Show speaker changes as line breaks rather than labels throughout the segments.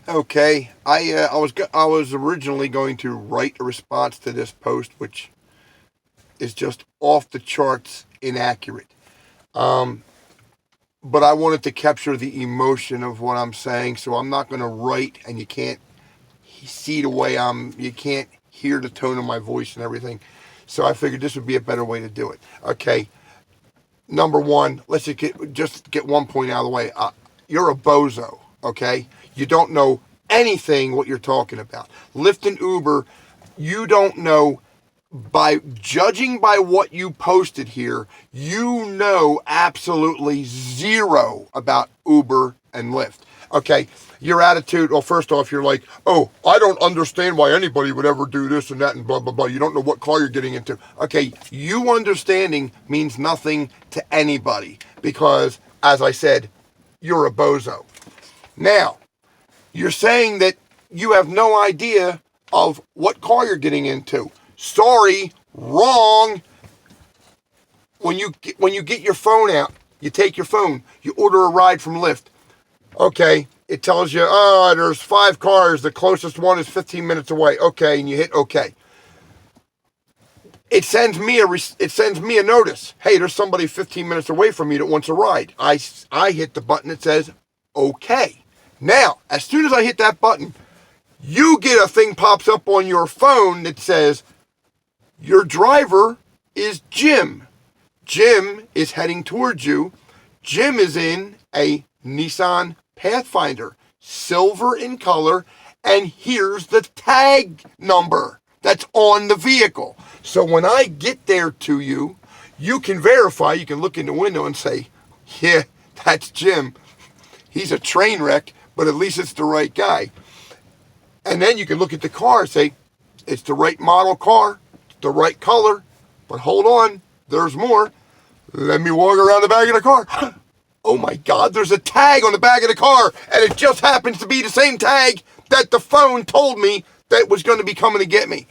Okay, I was originally going to write a response to this post, which is just off the charts inaccurate. Um, but I wanted to capture the emotion of what I'm saying, so I'm not going to write, and you can't see the way you can't hear the tone of my voice and everything. So I figured this would be a better way to do it. Okay, number one, let's just get 1 point out of the way. You're a bozo. Okay, you don't know anything what you're talking about. Lyft and Uber, you don't know. By judging by what you posted here, you know absolutely zero about Uber and Lyft. Okay, your attitude, well, first off, you're like, oh, I don't understand why anybody would ever do this and that and blah, blah, blah. You don't know what car you're getting into. Okay, you understanding means nothing to anybody because, as I said, you're a bozo. Now, you're saying that you have no idea of what car you're getting into. Sorry, wrong. When you get your phone out, you take your phone, you order a ride from Lyft. Okay, it tells you, oh, there's 5 cars. The closest one is 15 minutes away. Okay, and you hit okay. It sends me a notice. Hey, there's somebody 15 minutes away from me that wants a ride. I hit the button that says okay. Now, as soon as I hit that button, you get a thing pops up on your phone that says your driver is Jim. Jim is heading towards you. Jim is in a Nissan Pathfinder, silver in color, and here's the tag number that's on the vehicle. So when I get there to you, you can verify, you can look in the window and say, yeah, that's Jim. He's a train wreck, but at least it's the right guy. And then you can look at the car and say, it's the right model car, it's the right color, but hold on, there's more. Let me walk around the back of the car. Oh my God, there's a tag on the back of the car, and it just happens to be the same tag that the phone told me that was going to be coming to get me.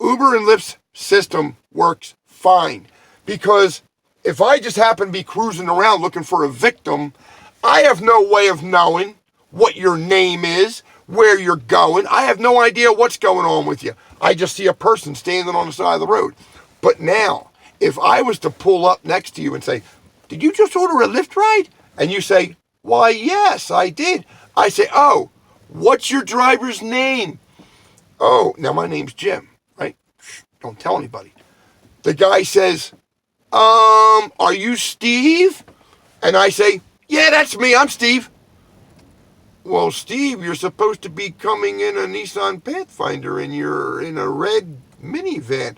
Uber and Lyft's system works fine because if I just happen to be cruising around looking for a victim, I have no way of knowing what your name is, where you're going. I have no idea what's going on with you. I just see a person standing on the side of the road. But now, if I was to pull up next to you and say, did you just order a Lyft ride? And you say, why, yes, I did. I say, oh, what's your driver's name? Oh, now my name's Jim, right? Shh, don't tell anybody. The guy says, are you Steve? And I say, yeah, that's me, I'm Steve. Well, Steve, you're supposed to be coming in a Nissan Pathfinder and you're in a red minivan.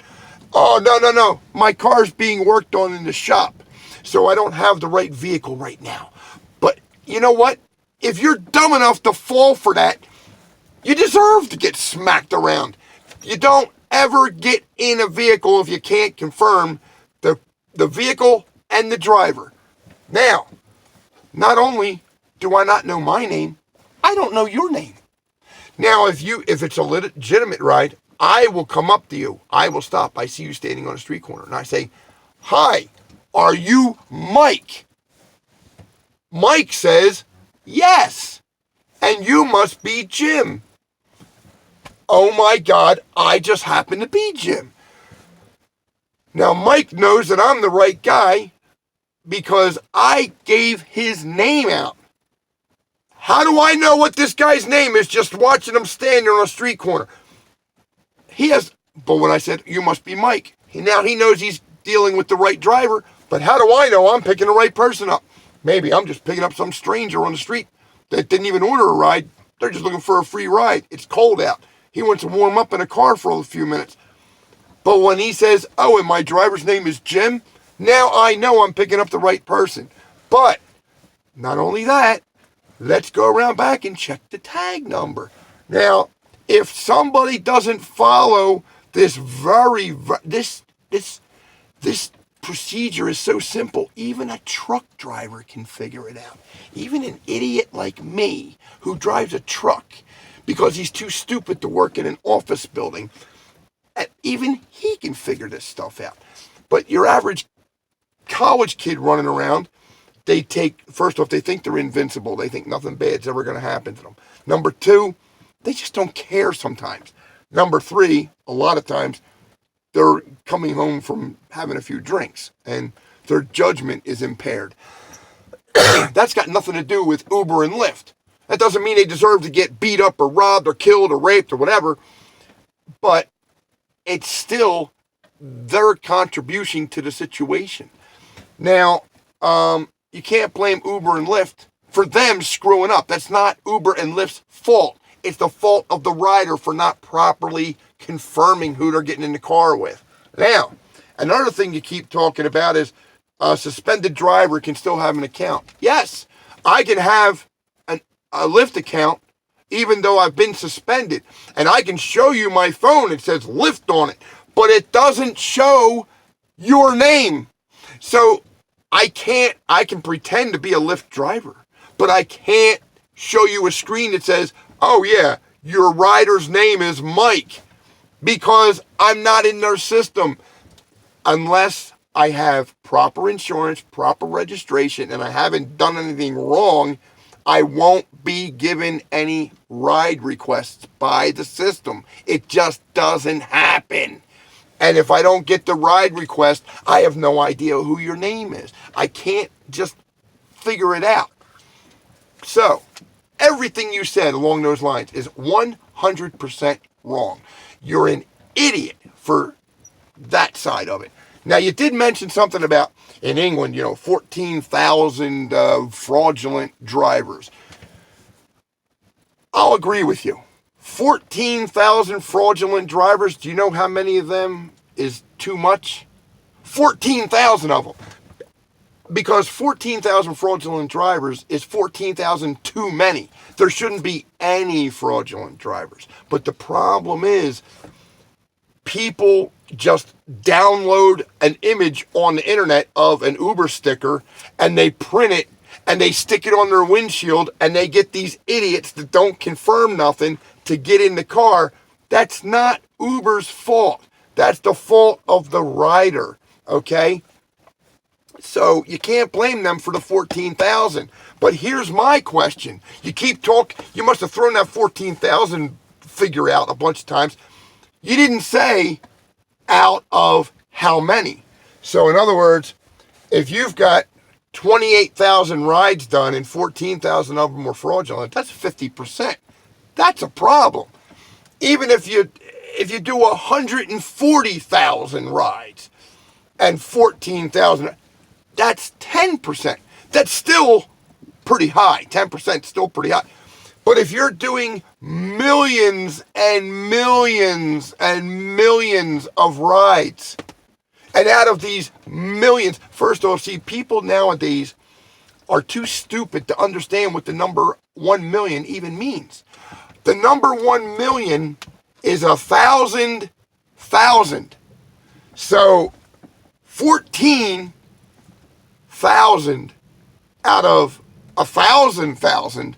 Oh, no. My car's being worked on in the shop, so I don't have the right vehicle right now. But you know what? If you're dumb enough to fall for that, you deserve to get smacked around. You don't ever get in a vehicle if you can't confirm the vehicle and the driver. Now, not only do I not know my name, I don't know your name. Now, if it's a legitimate ride, I will come up to you. I will stop. I see you standing on a street corner, and I say, hi, are you Mike? Mike says, yes, and you must be Jim. Oh my God, I just happen to be Jim. Now, Mike knows that I'm the right guy because I gave his name out. How do I know what this guy's name is just watching him standing on a street corner? But when I said, you must be Mike, now he knows he's dealing with the right driver, but how do I know I'm picking the right person up? Maybe I'm just picking up some stranger on the street that didn't even order a ride. They're just looking for a free ride. It's cold out. He wants to warm up in a car for a few minutes. But when he says, oh, and my driver's name is Jim, now I know I'm picking up the right person. But not only that, let's go around back and check the tag number. Now, if somebody doesn't follow this this procedure is so simple, even a truck driver can figure it out. Even an idiot like me who drives a truck because he's too stupid to work in an office building, even he can figure this stuff out. But your average college kid running around first off, they think they're invincible. They think nothing bad's ever going to happen to them. Number two, they just don't care sometimes. Number three, a lot of times, they're coming home from having a few drinks and their judgment is impaired. That's got nothing to do with Uber and Lyft. That doesn't mean they deserve to get beat up or robbed or killed or raped or whatever, but it's still their contribution to the situation. Now, you can't blame Uber and Lyft for them screwing up. That's not Uber and Lyft's fault. It's the fault of the rider for not properly confirming who they're getting in the car with. Now, another thing you keep talking about is a suspended driver can still have an account. Yes, I can have a Lyft account even though I've been suspended. And I can show you my phone. It says Lyft on it. But it doesn't show your name. So I can pretend to be a Lyft driver. But I can't show you a screen that says, oh yeah, your rider's name is Mike. Because I'm not in their system. Unless I have proper insurance, proper registration, and I haven't done anything wrong, I won't be given any ride requests by the system. It just doesn't happen. And if I don't get the ride request, I have no idea who your name is. I can't just figure it out. So, everything you said along those lines is 100% wrong. You're an idiot for that side of it. Now, you did mention something about, in England, 14,000 fraudulent drivers. I'll agree with you. 14,000 fraudulent drivers, do you know how many of them is too much? 14,000 of them. Because 14,000 fraudulent drivers is 14,000 too many. There shouldn't be any fraudulent drivers. But the problem is, people just download an image on the internet of an Uber sticker and they print it and they stick it on their windshield and they get these idiots that don't confirm nothing to get in the car. That's not Uber's fault. That's the fault of the rider, okay? So you can't blame them for the 14,000. But here's my question. You keep talking, you must have thrown that 14,000 figure out a bunch of times. You didn't say out of how many. So in other words, if you've got 28,000 rides done and 14,000 of them were fraudulent, that's 50%. That's a problem. Even if you do 140,000 rides and 14,000, that's 10%. That's still pretty high. 10% is still pretty high. But if you're doing millions and millions and millions of rides, and out of these millions, first off, see, people nowadays are too stupid to understand what the number 1 million even means. The number 1 million is 1,000,000. So 14,000 out of 1,000,000.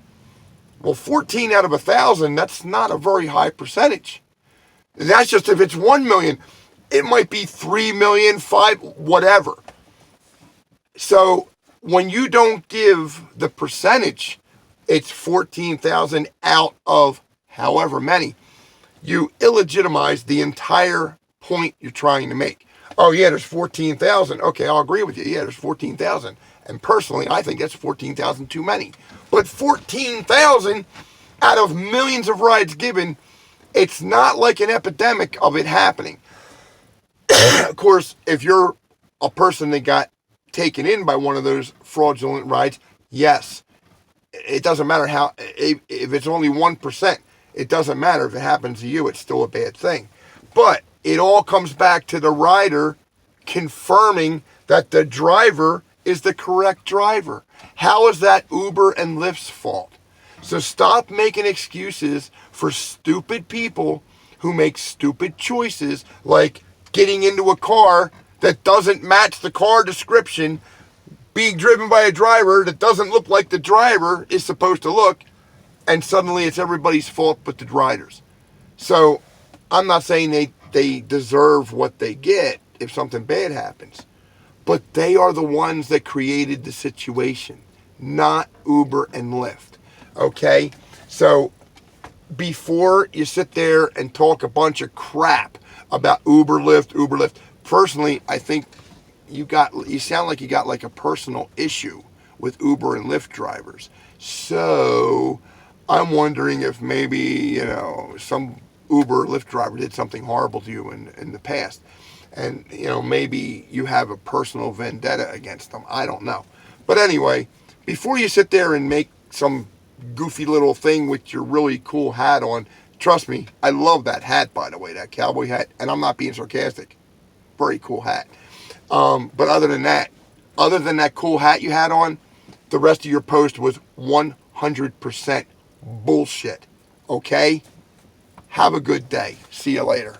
Well, 14 out of 1,000, that's not a very high percentage. That's just if it's 1 million. It might be 3 million, 5, whatever. So when you don't give the percentage, it's 14,000 out of however many. You illegitimize the entire point you're trying to make. Oh yeah, there's 14,000. Okay, I'll agree with you. Yeah, there's 14,000. And personally, I think that's 14,000 too many. But 14,000 out of millions of rides given, it's not like an epidemic of it happening. Of course, if you're a person that got taken in by one of those fraudulent rides, yes, it doesn't matter how, if it's only 1%, it doesn't matter if it happens to you, it's still a bad thing. But it all comes back to the rider confirming that the driver is the correct driver. How is that Uber and Lyft's fault? So stop making excuses for stupid people who make stupid choices, like getting into a car that doesn't match the car description, being driven by a driver that doesn't look like the driver is supposed to look, and suddenly it's everybody's fault but the riders. So I'm not saying they deserve what they get if something bad happens. But they are the ones that created the situation, not Uber and Lyft. Okay? So before you sit there and talk a bunch of crap about Uber, Lyft, personally, I think you sound like you got like a personal issue with Uber and Lyft drivers. So I'm wondering if maybe, some Uber or Lyft driver did something horrible to you in the past. And, maybe you have a personal vendetta against them. I don't know. But anyway, before you sit there and make some goofy little thing with your really cool hat on, trust me, I love that hat, by the way, that cowboy hat. And I'm not being sarcastic. Very cool hat. But other than that cool hat you had on, the rest of your post was 100% bullshit. Okay? Have a good day. See you later.